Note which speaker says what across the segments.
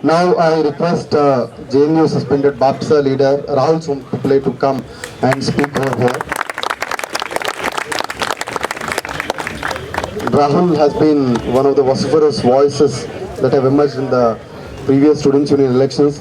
Speaker 1: Now I request JNU suspended BAPSA leader Rahul Sompule to come and speak over here. Rahul has been one of the vociferous voices that have emerged in the previous students' union elections.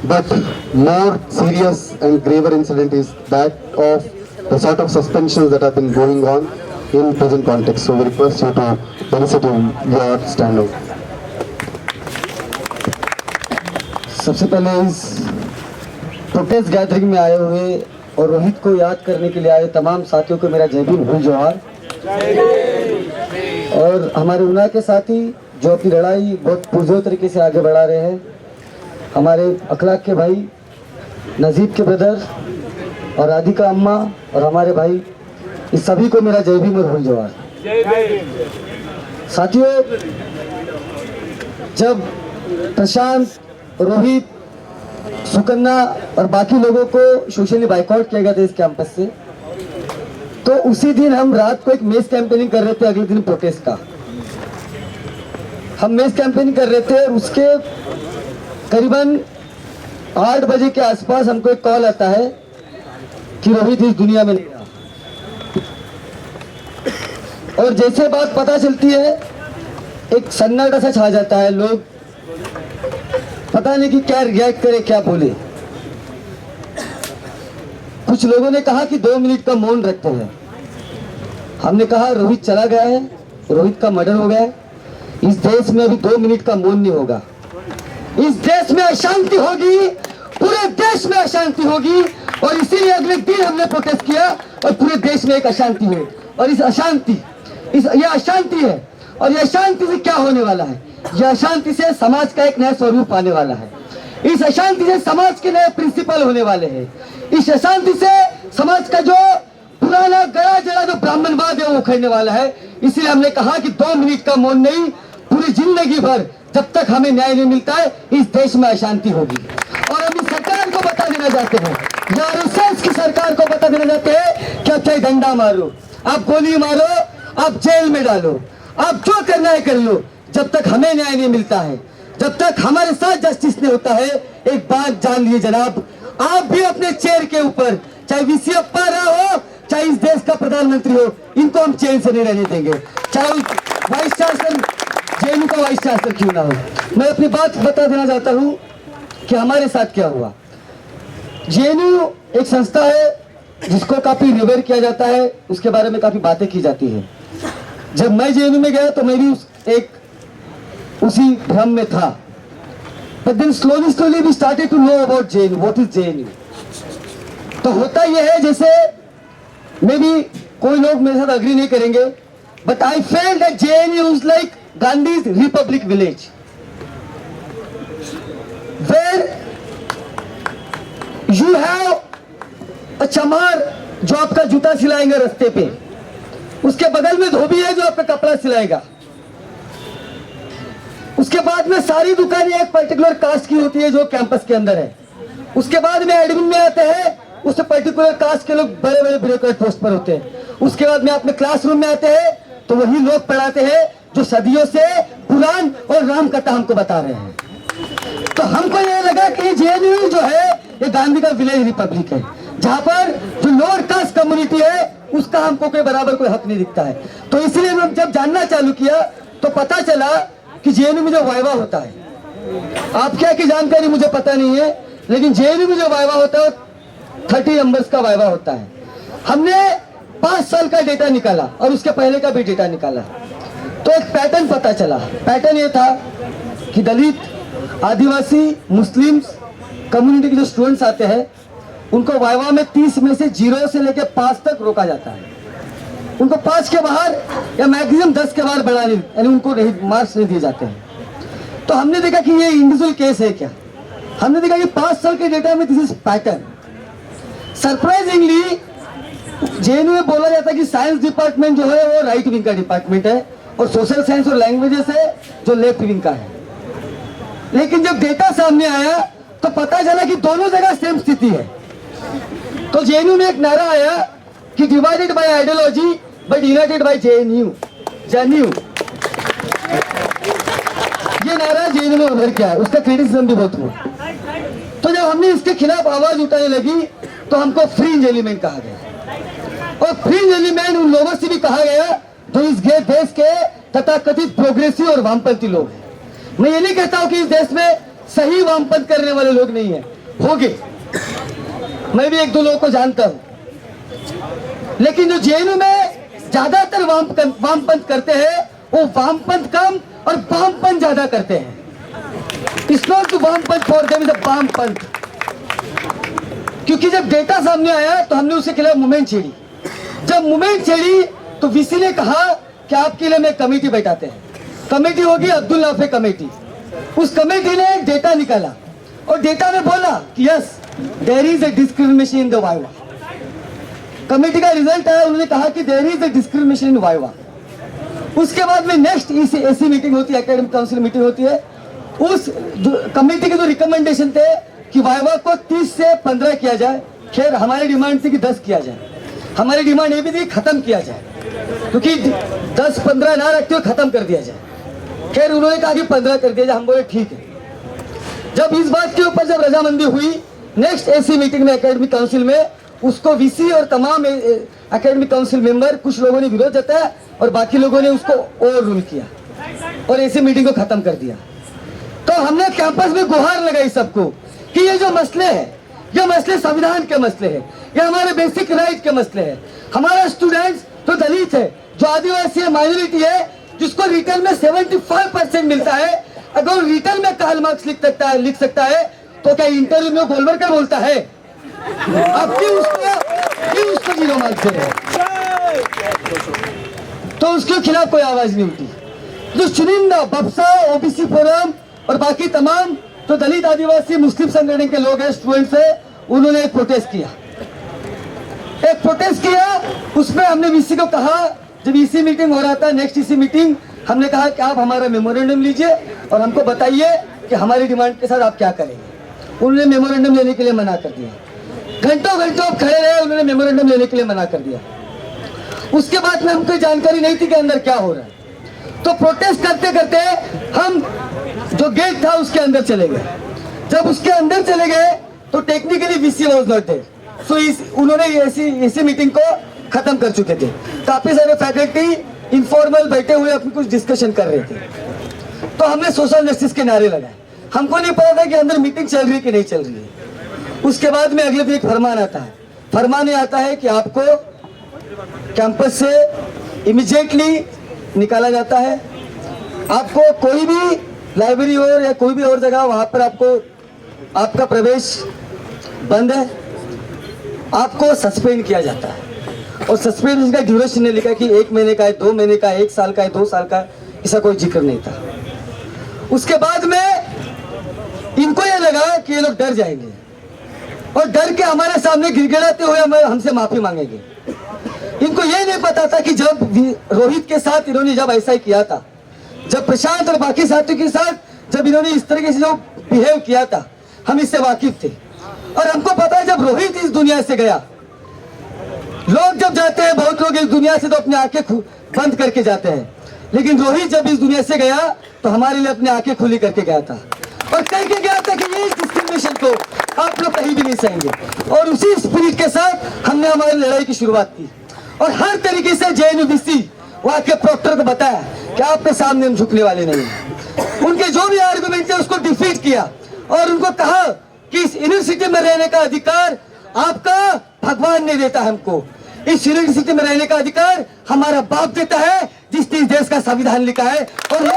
Speaker 1: But more serious and graver incident is that of the sort of suspensions that have been going on in present context. So we request you to elicit your stand out.
Speaker 2: सबसे पहले इस protest gathering में आए हुए और रोहित को याद करने के लिए आए तमाम साथियों को मेरा जय भीम भूल जोहार। और हमारे उना के साथी जो अपनी लड़ाई बहुत पुरजोर तरीके से आगे बढ़ा रहे हैं, हमारे अखलाक के भाई नजीब के ब्रदर और राधिका अम्मा और हमारे भाई, इस सभी को मेरा जय भीम और भूल जोहार। साथियों, जब प्रशांत, रोहित, सुकन्ना और बाकी लोगों को सोशली बाइकआउट किया गया था इस कैंपस से, तो उसी दिन हम रात को एक मेस कैंपेनिंग कर रहे थे। अगले दिन प्रोटेस्ट का हम मेस कैंपेनिंग कर रहे थे। उसके करीबन 8 बजे के आसपास हमको एक कॉल आता है कि रोहित इस दुनिया में नहीं रहा। और जैसे बात पता चलती है, एक सन्नाटा सा छा जाता है। लोग पता नहीं कि क्या रिएक्ट करे, क्या बोले। कुछ लोगों ने कहा कि 2 मिनट का मौन रखते हैं। हमने कहा रोहित चला गया है, रोहित का मर्डर हो गया है, इस देश में अभी 2 मिनट का मौन नहीं होगा। इस देश में अशांति होगी, पूरे देश में अशांति होगी। और इसीलिए अगले दिन हमने प्रोटेस्ट किया और पूरे देश में एक अशांति हुई। और ये अशांति है। और ये अशांति से क्या होने वाला है? यह अशांति से समाज का एक नया स्वरूप आने वाला है। इस अशांति से समाज के नए प्रिंसिपल होने वाले हैं। इस अशांति से समाज का जो पुराना गड़ा जड़ा जो ब्राह्मणवाद है वो उखड़ने वाला है। इसलिए हमने कहा कि 2 मिनट का मौन नहीं, पूरी जिंदगी भर जब तक हमें न्याय नहीं मिलता है, इस देश में अशांति होगी। और हम इस सरकार को बता देना चाहते हैं, आरएसएस की सरकार को बता देना चाहते हैं कि आप चाहे डंडा मारो, आप गोली मारो, आप जेल में डालो, आप जो करना है कर लो, जब तक हमें न्याय नहीं मिलता है, जब तक हमारे साथ जस्टिस नहीं होता है। एक बात जान लीजिए जनाब, आप भी अपने चेयर के ऊपर, चाहे वीसी अप्पा हो, चाहे इस देश का प्रधानमंत्री हो, इनको हम चैन से नहीं रहने देंगे, चाहे वाइस चांसलर जेएनयू का वाइस चांसलर क्यों ना हो। मैं अपनी बात बता देना चाहता हूँ कि हमारे साथ क्या हुआ। जेएनयू एक संस्था है जिसको काफी रिवेयर किया जाता है, उसके बारे में काफी बातें की जाती है। जब मैं जेएनयू में गया तो मैं भी उसी भ्रम में था। But then slowly we started to know about JNU. What is JNU? तो होता यह है, जैसे मे बी कोई लोग मेरे साथ अग्री नहीं करेंगे, but I felt that JNU is like Gandhi's Republic Village, where you have a चमार जो आपका जूता सिलाएंगे रास्ते पे, उसके बगल में धोबी है जो आपका कपड़ा सिलाएगा, उसके बाद में सारी दुकानें एक पर्टिकुलर कास्ट की होती है जो कैंपस के अंदर है। उसके बाद में एडमिन में आते हैं, उस पर्टिकुलर कास्ट के लोग बड़े बड़े ब्यूरोक्रेट पोस्ट पर होते हैं। उसके बाद में अपने क्लासरूम में आते हैं तो वही लोग पढ़ाते हैं जो सदियों से कुरान और राम कथा हमको बता रहे हैं। तो हमको ये लगा कि जेएनयू जो है ये गांधी का विलेज रिपब्लिक है, जहाँ पर जो लोअर कास्ट कम्युनिटी है उसका हमको कोई बराबर कोई हक नहीं दिखता है। तो इसलिए हम जब जानना चालू किया तो पता चला कि जेएनयू में जो वाइवा होता है, आप क्या की जानकारी मुझे पता नहीं है, लेकिन जेएनयू में जो वाइवा होता है 30 नंबर्स का वाइवा होता है। हमने 5 साल का डेटा निकाला और उसके पहले का भी डेटा निकाला, तो एक पैटर्न पता चला। पैटर्न ये था कि दलित, आदिवासी, मुस्लिम्स कम्युनिटी के जो स्टूडेंट्स आते हैं उनको वाइवा में 30 में से 0 से लेकर 5 तक रोका जाता है। उनको 5 के बाहर या मैक्सिमम 10 के बाहर बढ़ा नहीं, यानी उनको मार्क्स नहीं दिए जाते हैं। तो हमने देखा कि ये इंडिविजुअल केस है क्या। हमने देखा कि 5 साल के डेटा में this is pattern. Surprisingly JNU में बोला जाता है कि साइंस डिपार्टमेंट जो है वो राइट विंग का डिपार्टमेंट है और सोशल साइंस और लैंग्वेजेस है जो लेफ्ट विंग का है। लेकिन जब डेटा सामने आया तो पता चला कि दोनों जगह सेम स्थिति है। तो जेएनयू में एक नारा आया कि divided by ideology but united by JNU. JNU ये नारा जेल में उभर के आया, उसका क्रिटिसिज्म भी बहुत हुआ। तो जब हमने इसके खिलाफ आवाज उठाने लगी तो हमको फ्रिंज एलिमेंट कहा गया, और फ्रिंज एलिमेंट उन लोगों से भी कहा गया जो इस देश के तथाकथित प्रोग्रेसिव और वामपंथी लोग हैं। मैं ये नहीं कहता हूं कि इस देश में सही वामपंथ करने वाले लोग नहीं है, होंगे, मैं भी एक दो लोगों को जानता हूं, लेकिन जो जेएनयू में ज्यादातर वामपंथ करते हैं वो वामपंथ कम और वामपंथ ज्यादा करते हैं। इट्स नॉट वामपंथ फॉर देम, इज अ वामपंथ। क्योंकि जब डेटा सामने आया तो हमने उसके खिलाफ मूवमेंट छेड़ी। जब मूवमेंट छेड़ी तो वीसी ने कहा कि आपके लिए मैं कमेटी बैठाते हैं। कमेटी होगी अब्दुल नाफे कमेटी। उस कमेटी ने एक डेटा निकाला और डेटा में बोला कि yes there is a discrimination in the viva. Committee का रिजल्ट आया, उन्होंने कहा कि there is a discrimination in viva. उसके बाद में नेक्स्ट एसी मीटिंग होती है, एकेडमिक काउंसिल मीटिंग होती है। उस कमेटी के जो रिकमेंडेशन थे कि वाइवा को 30 से 15 किया जाए, खैर हमारी डिमांड थी कि 10 किया जाए। हमारी डिमांड ये भी थी खत्म किया जाए, क्योंकि 10-15 ना रखते हुए खत्म कर दिया जाए। खैर उन्होंने कहा कि 15 कर दिया जाए, हम बोले ठीक है। जब इस बात के ऊपर जब रजामंदी हुई, नेक्स्ट एसी मीटिंग में एकेडमिक काउंसिल में उसको वीसी और तमाम एकेडमिक काउंसिल मेंबर, कुछ लोगों ने विरोध जताया और बाकी लोगों ने उसको ओवर रूल किया और एसी मीटिंग को खत्म कर दिया। तो हमने कैंपस में गुहार लगाई सबको कि ये जो मसले हैं, ये मसले संविधान के मसले हैं, ये हमारे बेसिक राइट के मसले हैं। हमारा स्टूडेंट्स जो दलित है, जो आदिवासी है, माइनॉरिटी है, जिसको रिटर्न में 75% मिलता है, अगर रिटर्न में कार्ल मार्क्स लिख सकता है तो क्या इंटरव्यू में गोलवरकर बोलता है? अब क्यों उसको 0 मार्क्स दे रहे हैं? तो उसके खिलाफ कोई आवाज नहीं उठी। जो चुनिंदा बक्सा, ओबीसी फोरम और बाकी तमाम जो दलित आदिवासी मुस्लिम संगठन के लोग हैं, स्टूडेंट्स है, उन्होंने एक प्रोटेस्ट किया। उसमें हमने वीसी को कहा, जब ईसी मीटिंग हो रहा था, नेक्स्ट ईसी मीटिंग, हमने कहा कि आप हमारा मेमोरेंडम लीजिए और हमको बताइए कि हमारी डिमांड के साथ आप क्या करेंगे। उन्होंने मेमोरेंडम लेने के लिए मना कर दिया। घंटों आप खड़े रहे, उन्होंने मेमोरेंडम लेने के लिए मना कर दिया। उसके बाद में हमको जानकारी नहीं थी कि अंदर क्या हो रहा है। तो प्रोटेस्ट करते करते हम जो गेट था उसके अंदर चले गए। जब उसके अंदर चले गए तो technically VC was not there, so उन्होंने ऐसी मीटिंग को खत्म कर चुके थे। काफी सारे फैकल्टी इनफॉर्मल बैठे हुए अपनी कुछ डिस्कशन कर रहे थे। तो हमने सोशल जस्टिस के नारे लगाए। हमको नहीं पता था कि अंदर मीटिंग चल रही है कि नहीं चल रही है। उसके बाद में अगले दिन एक फरमान आता है। फरमान ये आता है कि आपको कैंपस से इमीडिएटली निकाला जाता है। आपको कोई भी लाइब्रेरी हो या कोई भी और जगह, वहां पर आपका प्रवेश बंद है। आपको सस्पेंड किया जाता है और सस्पेंड का ड्यूरेशन ने लिखा कि 1 महीने का है, 2 महीने का है, 1 साल का है, 2 साल का है, ऐसा कोई जिक्र नहीं था। उसके बाद में इनको ये लगा कि ये लोग डर जाएंगे और डर के हमारे सामने गिड़गिड़ाते हुए हमसे माफी मांगेंगे। इनको ये नहीं पता था कि जब रोहित के साथ इन्होंने जब ऐसा ही किया था, जब प्रशांत और बाकी साथियों के साथ जब इन्होंने इस तरीके से जो बिहेव किया था, हम इससे वाकिफ थे। और हमको पता है जब रोहित इस दुनिया से गया, लोग जब जाते हैं, बहुत लोग इस दुनिया से तो अपनी आंखें बंद करके जाते हैं, लेकिन रोहित जब इस दुनिया से गया तो हमारे लिए अपनी आंखें खुली करके गया था और कह के गया था कि ये डिस्क्रिमिनेशन को आप लोग कहीं भी नहीं सहेंगे। और उसी स्पिरिट के साथ हमने हमारी लड़ाई की शुरुआत की और हर तरीके से जेएनयूवीसी वहां के प्रोक्टर को बताया कि आपके सामने हम झुकने वाले नहीं हैं। उनके जो भी आर्गुमेंट थे उसको डिफीट किया और उनको कहा कि इस यूनिवर्सिटी में रहने का अधिकार आपका भगवान ने देता है हमको। इस यूनिवर्सिटी में रहने का अधिकार हमारा बाप देता है, जिसने इस देश का संविधान लिखा है। और ये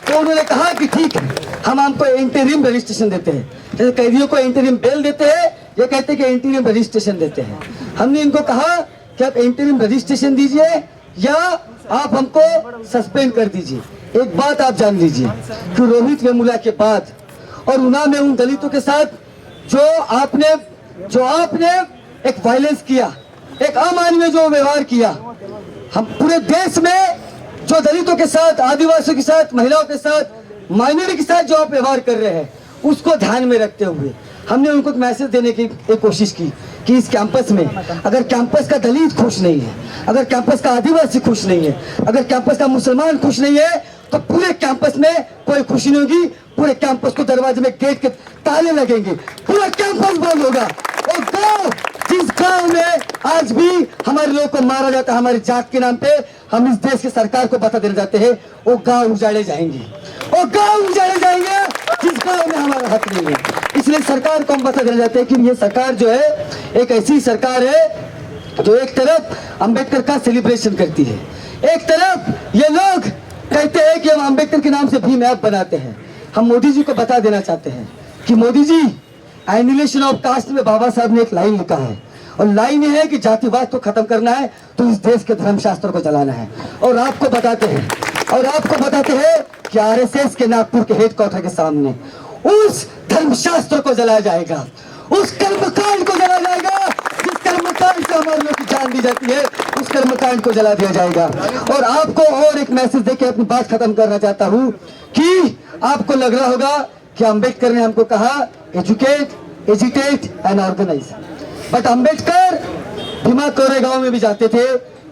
Speaker 2: तो उन्होंने कहा कि ठीक है, हम आपको इंटरिम रजिस्ट्रेशन देते हैं, जैसे कैदियों को इंटरिम बेल देते हैं, ये कहते हैं कि इंटरिम रजिस्ट्रेशन देते हैं। हमने इनको कहा कि आप इंटरिम रजिस्ट्रेशन दीजिए या आप हमको सस्पेंड कर दीजिए। एक बात आप जान लीजिए कि रोहित वेमुला के बाद और उना में उन दलितों के साथ जो आपने एक वायलेंस किया, एक अमानवीय जो व्यवहार किया, हम पूरे देश में जो दलितों के साथ, आदिवासियों के साथ, महिलाओं के साथ, माइनॉरिटी के साथ जो आप व्यवहार कर रहे हैं, उसको ध्यान में रखते हुए हमने उनको एक मैसेज देने की एक कोशिश की कि इस कैंपस में अगर कैंपस का दलित खुश नहीं है, अगर कैंपस का आदिवासी खुश नहीं है, अगर कैंपस का मुसलमान खुश नहीं है, तो पूरे कैंपस में कोई खुशी नहीं होगी। पूरे कैंपस को दरवाजे में गेट के ताले लगेंगे, पूरा कैंपस बंद होगा। और गांव, जिस गांव में आज भी हमारे लोगों को मारा जाता है हमारी जात के नाम पे, हम इस देश की सरकार को बता देना चाहते हैं, वो गांव उजाड़े जाएंगे, वो गांव उजाड़े जाएंगे जिस गांव में हमारा हक नहीं है। इसलिए सरकार को हम बता देना चाहते हैं कि ये सरकार जो है एक ऐसी सरकार है जो एक तरफ अंबेडकर का सेलिब्रेशन करती है, एक तरफ ये लोग कहते हैं कि हम अंबेडकर के नाम से भीम ऐप बनाते हैं। हम मोदी जी को बता देना चाहते हैं कि Modi ji, annihilation of cast में बाबा साहब ने एक लाइन लिखा है, और लाइन ये है कि जातिवाद को खत्म करना है तो इस देश के धर्मशास्त्र को जलाना है। और आपको बताते हैं कि आरएसएस के नागपुर के हेडक्वार्टर के सामने उस धर्मशास्त्र को जलाया जाएगा, उस कर्मकांड को जलाया जाएगा जिस कर्मकांड से हमारे लोग की जान दी जाती है, उस कर्मकांड को जला दिया जाएगा। और आपको और एक मैसेज देके अपनी बात खत्म करना चाहता हूँ कि आपको लग रहा होगा कि अंबेडकर ने हमको कहा educate, agitate and organise, but Ambedkar Bhima Koregaon में भी जाते थे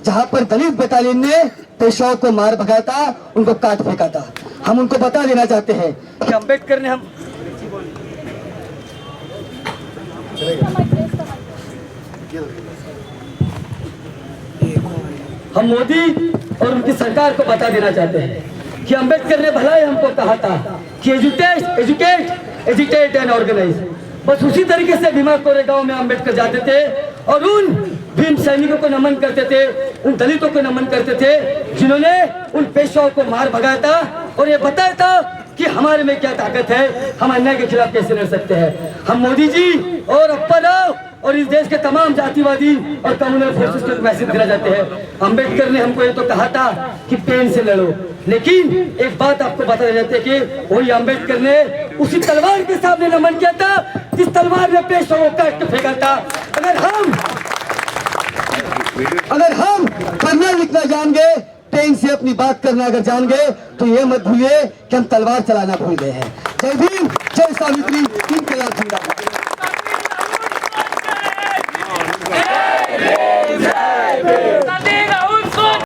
Speaker 2: जहां पर दलित बटालियन ने पेशवाओं को मार भगाया था, उनको काट फेंका था। हम उनको बता देना चाहते हैं कि अंबेडकर ने हम मोदी और उनकी सरकार को बता देना चाहते हैं कि अंबेडकर ने भला ही हमको कहा था कि एजुकेट, एजिटेट एंड ऑर्गेनाइज। बस उसी तरीके से भीमा कोरेगांव में अंबेडकर जाते थे और उन भीम सैनिकों को नमन करते थे, उन दलितों को नमन करते थे जिन्होंने उन पेशवाओं को मार भगाया था और ये बताया था कि हमारे में क्या ताकत है, हम अन्याय के खिलाफ कैसे लड़ सकते हैं। हम मोदी जी और अप्पा राव और इस देश के तमाम जातिवादी और कम्युनल फोर्सेस को मैसेज देना चाहते हैं। अंबेडकर ने हमको ये तो कहा था कि पेन से लड़ो, लेकिन एक बात आपको बता देना चाहते हैं कि वही अंबेडकर ने उसी तलवार के सामने नमन किया था जिस तलवार ने पेशवाओं को काट के फेंका था। अगर हम पढ़ना लिखना जान गए, पेन से अपनी बात करना अगर जान गए, तो ये मत भूलिए कि हम तलवार चलाना भूल गए हैं। जय भीम, जय सावित्री, इनकलाब जिंदाबाद।